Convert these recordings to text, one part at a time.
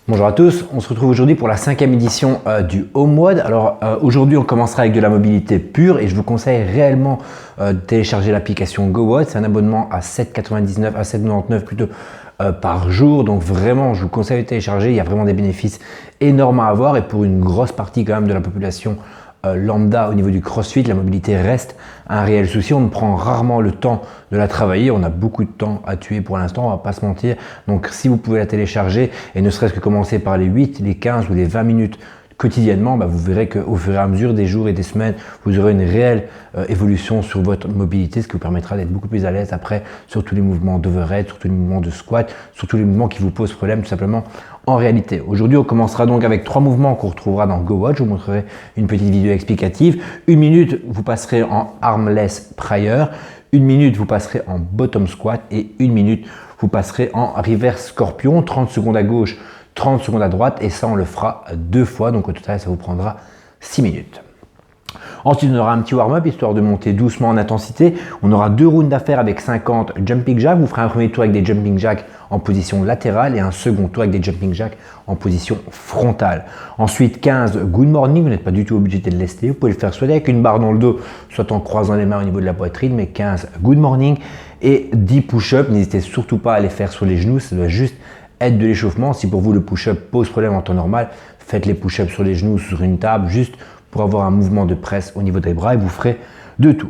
Bonjour à tous, on se retrouve aujourd'hui pour la 5e édition du HomeWOD. Alors aujourd'hui on commencera avec de la mobilité pure et je vous conseille réellement de télécharger l'application GoWOD. C'est un abonnement à 7,99 à 7,99 plutôt par jour, donc vraiment je vous conseille de télécharger. Il y a vraiment des bénéfices énormes à avoir et pour une grosse partie quand même de la population lambda au niveau du CrossFit, la mobilité reste un réel souci. On ne prend rarement le temps de la travailler. On a beaucoup de temps à tuer pour l'instant, on va pas se mentir. Donc si vous pouvez la télécharger et ne serait-ce que commencer par les 8, les 15 ou les 20 minutes quotidiennement, vous verrez qu'au fur et à mesure des jours et des semaines, vous aurez une réelle évolution sur votre mobilité, ce qui vous permettra d'être beaucoup plus à l'aise après sur tous les mouvements d'overhead, sur tous les mouvements de squat, sur tous les mouvements qui vous posent problème tout simplement en réalité. Aujourd'hui, on commencera donc avec 3 mouvements qu'on retrouvera dans GoWOD. Je vous montrerai une petite vidéo explicative. 1 minute, vous passerez en armless prayer. 1 minute, vous passerez en bottom squat et 1 minute, vous passerez en reverse scorpion. 30 secondes à gauche, 30 secondes à droite et ça on le fera 2 fois, donc au total ça vous prendra 6 minutes. Ensuite on aura un petit warm-up histoire de monter doucement en intensité. On aura 2 rounds à faire avec 50 jumping jacks. Vous ferez un premier tour avec des jumping jacks en position latérale et un second tour avec des jumping jacks en position frontale. Ensuite 15 good morning, vous n'êtes pas du tout obligé de le lester. Vous pouvez le faire soit avec une barre dans le dos, soit en croisant les mains au niveau de la poitrine, mais 15 good morning et 10 push-ups. N'hésitez surtout pas à les faire sur les genoux, ça doit juste être de l'échauffement. Si pour vous le push-up pose problème en temps normal, faites les push-ups sur les genoux, sur une table, juste pour avoir un mouvement de presse au niveau des bras et vous ferez 2 tours.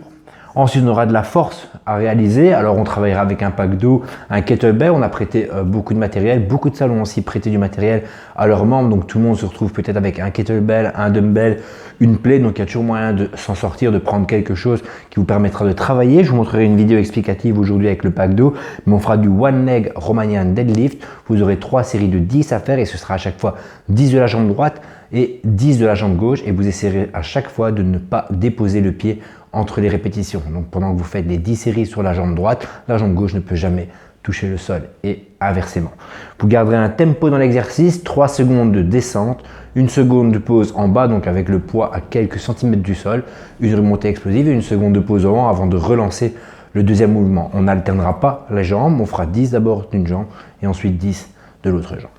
Ensuite, on aura de la force à réaliser. Alors, on travaillera avec un pack d'eau, un kettlebell. On a prêté beaucoup de matériel. Beaucoup de salles ont aussi prêté du matériel à leurs membres. Donc, tout le monde se retrouve peut-être avec un kettlebell, un dumbbell, une plaie. Donc, il y a toujours moyen de s'en sortir, de prendre quelque chose qui vous permettra de travailler. Je vous montrerai une vidéo explicative aujourd'hui avec le pack d'eau. Mais on fera du one leg Romanian deadlift. Vous aurez 3 séries de 10 à faire et ce sera à chaque fois 10 de la jambe droite et 10 de la jambe gauche. Et vous essaierez à chaque fois de ne pas déposer le pied entre les répétitions. Donc pendant que vous faites les 10 séries sur la jambe droite, la jambe gauche ne peut jamais toucher le sol et inversement. Vous garderez un tempo dans l'exercice, 3 secondes de descente, 1 seconde de pause en bas, donc avec le poids à quelques centimètres du sol, une remontée explosive et 1 seconde de pause en haut avant de relancer le deuxième mouvement. On n'alternera pas les jambes, on fera 10 d'abord d'une jambe et ensuite 10 de l'autre jambe.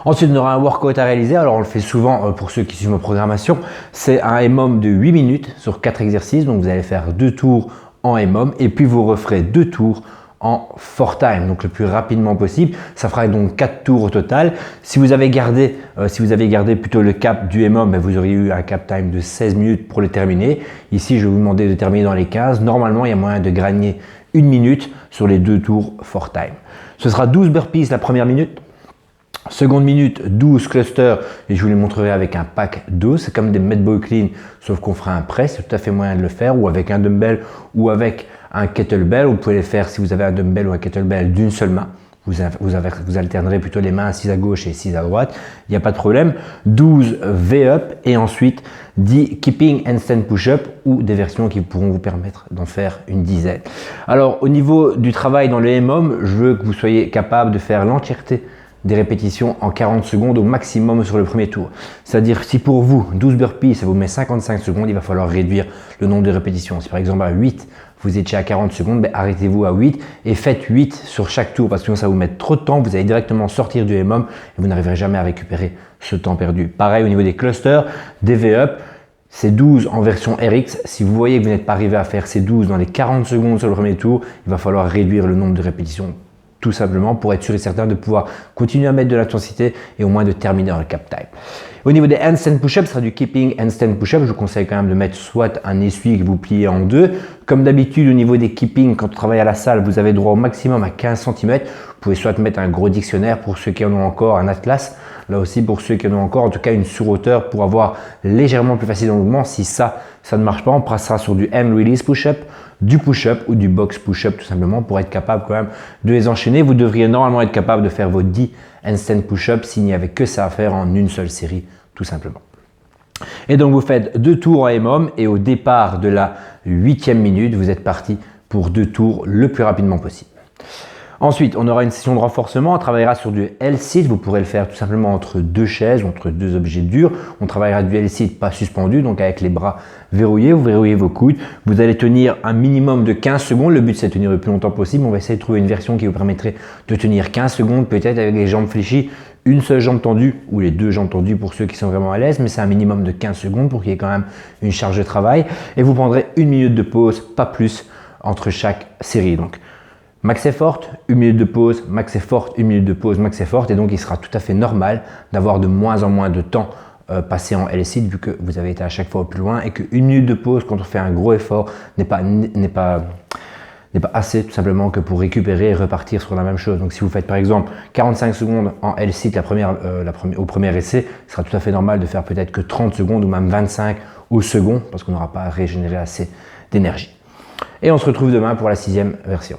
Ensuite, on aura un workout à réaliser. Alors, on le fait souvent pour ceux qui suivent nos programmations. C'est un EMOM de 8 minutes sur 4 exercices. Donc, vous allez faire 2 tours en EMOM et puis vous referez 2 tours en 4 time, donc le plus rapidement possible. Ça fera donc 4 tours au total. Si vous avez gardé plutôt le cap du EMOM, vous auriez eu un cap time de 16 minutes pour le terminer. Ici, je vais vous demander de terminer dans les 15. Normalement, il y a moyen de gagner 1 minute sur les 2 tours 4 time. Ce sera 12 burpees la première minute. Seconde minute, 12 clusters et je vous les montrerai avec un pack d'eau. C'est comme des med ball clean, sauf qu'on fera un press. C'est tout à fait moyen de le faire ou avec un dumbbell ou avec un kettlebell. Vous pouvez les faire si vous avez un dumbbell ou un kettlebell d'une seule main. Vous alternerez plutôt les mains 6 à gauche et 6 à droite. Il n'y a pas de problème. 12 V-up et ensuite 10 keeping handstand push-up ou des versions qui pourront vous permettre d'en faire une dizaine. Alors au niveau du travail dans le EMOM, je veux que vous soyez capable de faire l'entièreté des répétitions en 40 secondes au maximum sur le premier tour. C'est-à-dire si pour vous 12 burpees ça vous met 55 secondes, il va falloir réduire le nombre de répétitions. Si par exemple à 8 vous étiez à 40 secondes, arrêtez-vous à 8 et faites 8 sur chaque tour parce que sinon ça va vous mettre trop de temps, vous allez directement sortir du EMOM et vous n'arriverez jamais à récupérer ce temps perdu. Pareil au niveau des clusters, des V-up, c'est 12 en version RX. Si vous voyez que vous n'êtes pas arrivé à faire ces 12 dans les 40 secondes sur le premier tour, il va falloir réduire le nombre de répétitions tout simplement pour être sûr et certain de pouvoir continuer à mettre de l'intensité et au moins de terminer dans le cap time. Au niveau des handstand push-up, ce sera du keeping handstand push-up. Je vous conseille quand même de mettre soit un essuie que vous pliez en 2. Comme d'habitude, au niveau des keeping, quand on travaille à la salle, vous avez droit au maximum à 15 cm. Vous pouvez soit mettre un gros dictionnaire pour ceux qui en ont encore, un atlas. Là aussi, pour ceux qui en ont encore, en tout cas une sur-hauteur pour avoir légèrement plus facile dans le mouvement. Si ça ne marche pas, on passera sur du hand release push-up, du push-up ou du box push-up tout simplement pour être capable quand même de les enchaîner. Vous devriez normalement être capable de faire vos 10 handstand push-up s'il n'y avait que ça à faire en une seule série tout simplement. Et donc vous faites 2 tours en EMOM et au départ de la 8e minute, vous êtes parti pour 2 tours le plus rapidement possible. Ensuite, on aura une session de renforcement. On travaillera sur du L-sit. Vous pourrez le faire tout simplement entre 2 chaises, entre 2 objets durs. On travaillera du L-sit pas suspendu, donc avec les bras verrouillés. Vous verrouillez vos coudes. Vous allez tenir un minimum de 15 secondes. Le but, c'est de tenir le plus longtemps possible. On va essayer de trouver une version qui vous permettrait de tenir 15 secondes, peut-être avec les jambes fléchies, une seule jambe tendue ou les deux jambes tendues pour ceux qui sont vraiment à l'aise, mais c'est un minimum de 15 secondes pour qu'il y ait quand même une charge de travail. Et vous prendrez 1 minute de pause, pas plus, entre chaque série. Donc, max effort, 1 minute de pause, max effort, 1 minute de pause, max effort. Et donc, il sera tout à fait normal d'avoir de moins en moins de temps passé en L-sit vu que vous avez été à chaque fois au plus loin et que 1 minute de pause quand on fait un gros effort n'est pas assez tout simplement que pour récupérer et repartir sur la même chose. Donc si vous faites par exemple 45 secondes en L-sit au premier essai, ce sera tout à fait normal de faire peut-être que 30 secondes ou même 25 au second parce qu'on n'aura pas régénéré assez d'énergie. Et on se retrouve demain pour la 6e version.